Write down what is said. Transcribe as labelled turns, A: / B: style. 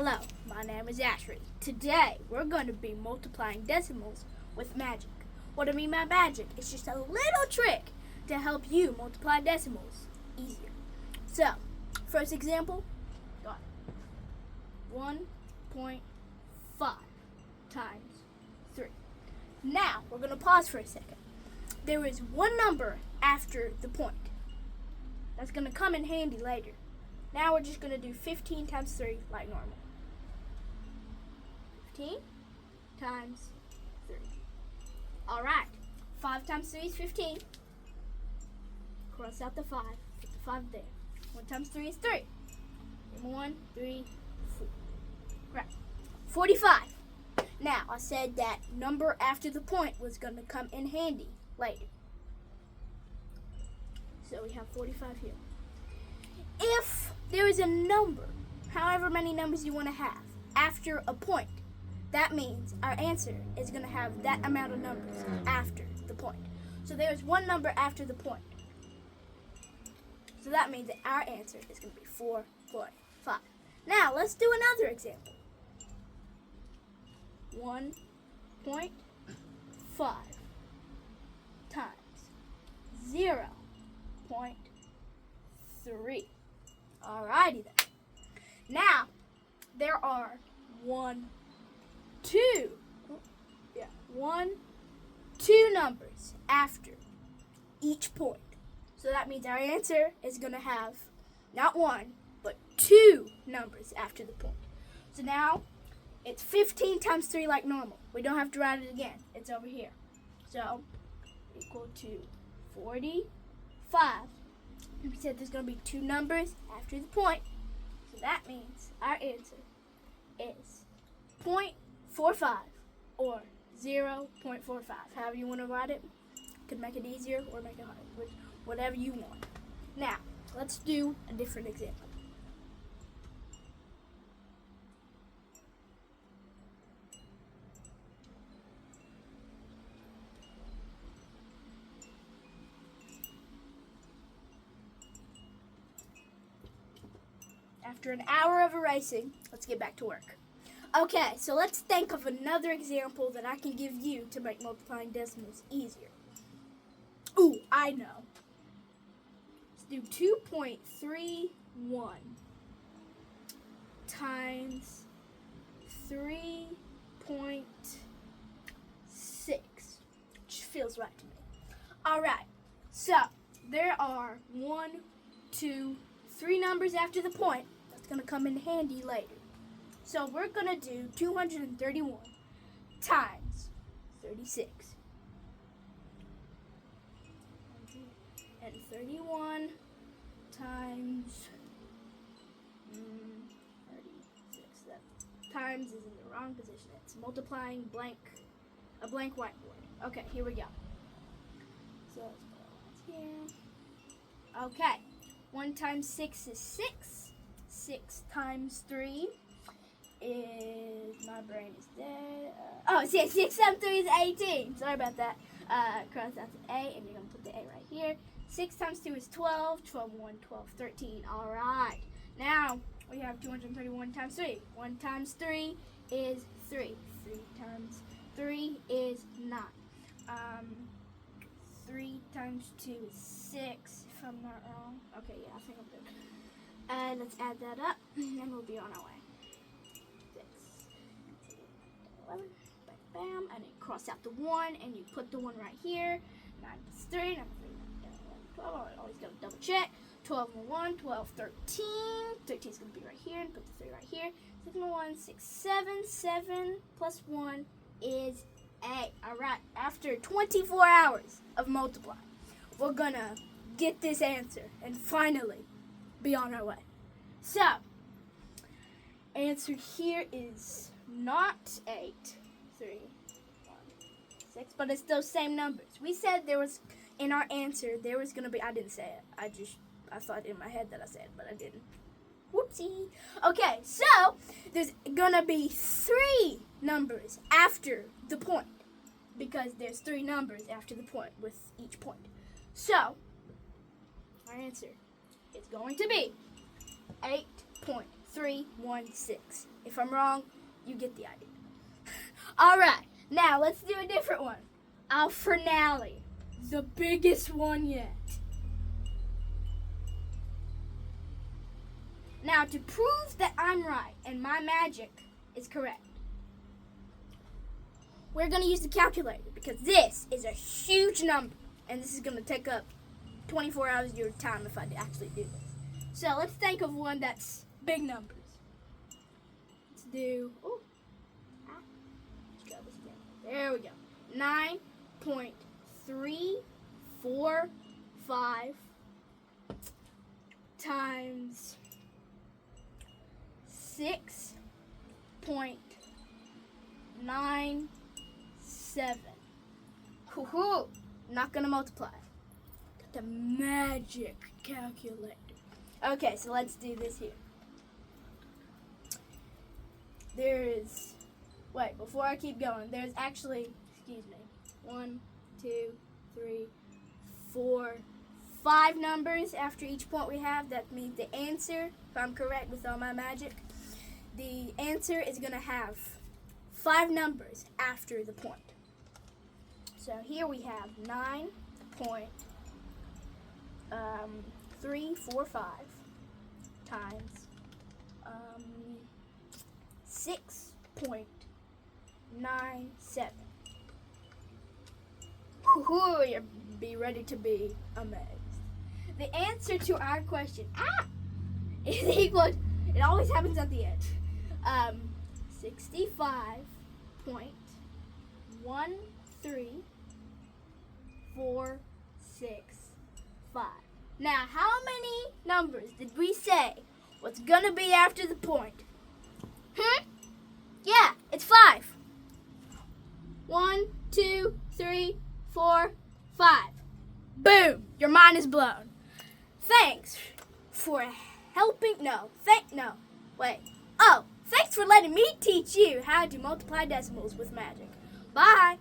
A: Hello, my name is Ashley. Today, we're going to be multiplying decimals with magic. What I mean by magic is just a little trick to help you multiply decimals easier. So, first example, got it. 1.5 times 3. Now, we're going to pause for a second. There is one number after the point. That's going to come in handy later. Now we're just going to do 15 times 3 like normal. 15 times 3. Alright, 5 times 3 is 15. Cross out the 5, put the 5 there. 1 times 3 is 3. 1, 3, 4. Right. 45. Now, I said that number after the point was going to come in handy later. So we have 45 here. If there is a number, however many numbers you want to have, after a point, that means our answer is going to have that amount of numbers after the point. So there is one number after the point. So that means that our answer is going to be 4.5. Now, let's do another example. 1.5 times 0.3. Alrighty then. Now, there are 2 numbers after each point. So that means our answer is going to have not 1, but 2 numbers after the point. So now, it's 15 times 3 like normal. We don't have to write it again. It's over here. So, equal to 45. We said there's going to be 2 numbers after the point. So that means our answer is 0.45 or 0.45. However you want to write it. Could make it easier or make it harder. Whatever you want. Now, let's do a different example. After an hour of erasing, let's get back to work. Okay, so let's think of another example that I can give you to make multiplying decimals easier. Ooh, I know. Let's do 2.31 times 3.6, which feels right to me. Alright, so there are 1, 2, 3 numbers after the point. That's going to come in handy later. So we're going to do 231 times 36. And 31 times 36. That times is in the wrong position. It's multiplying a blank whiteboard. Okay, here we go. So let's put our lines here. Okay. 1 times 6 is 6. 6 times 3 is, my brain is dead. 6 times 3 is 18. Sorry about that. Cross out the A, and you're going to put the A right here. 6 times 2 is 12. 12, 1, 12, 13. All right. Now, we have 231 times 3. 1 times 3 is 3. 3 times 3 is 9. 3 times 2 is 6, if I'm not wrong. Okay, yeah, I think I'm good. Let's add that up, and then we'll be on our way. 6, 11, bam, and then cross out the 1, and you put the 1 right here. 9 plus 3, 9 plus 3, 12. I always gotta double check. 12 and 1, 12, 13. 13 is gonna be right here, and put the 3 right here. 6 and 1, 6, 7. 7 plus 1 is 8. Alright, after 24 hours of multiplying, we're gonna get this answer and finally be on our way. So, answer here is not 8, 3, 1, 6, but it's those same numbers. We said there was, in our answer, there was gonna be, I didn't say it. I thought in my head that I said it, but I didn't. Whoopsie. Okay, so, there's gonna be 3 numbers after the point, because there's 3 numbers after the point with each point. So, our answer is going to be 8.3. 316. If I'm wrong, you get the idea. All right, now let's do a different one. Our finale, the biggest one yet. Now, to prove that I'm right and my magic is correct, we're going to use the calculator because this is a huge number, and this is going to take up 24 hours of your time if I actually do this. So let's think of one that's big numbers. Let's do, let's try this again. There we go. 9.345 times 6.97. Hoo-hoo! Not gonna multiply. Got the magic calculator. Okay, so let's do this here. Before I keep going, there's actually, 1, 2, 3, 4, 5 numbers after each point we have. That means the answer, if I'm correct with all my magic, the answer is going to have 5 numbers after the point. So here we have 9.345 times 6.97. You'll be ready to be amazed. The answer to our question is equal. It always happens at the end. 65.13465. Now, how many numbers did we say what's gonna be after the point? Yeah, it's 5. 1, 2, 3, 4, 5. Boom! Your mind is blown. Thanks for helping. Thanks for letting me teach you how to multiply decimals with magic. Bye.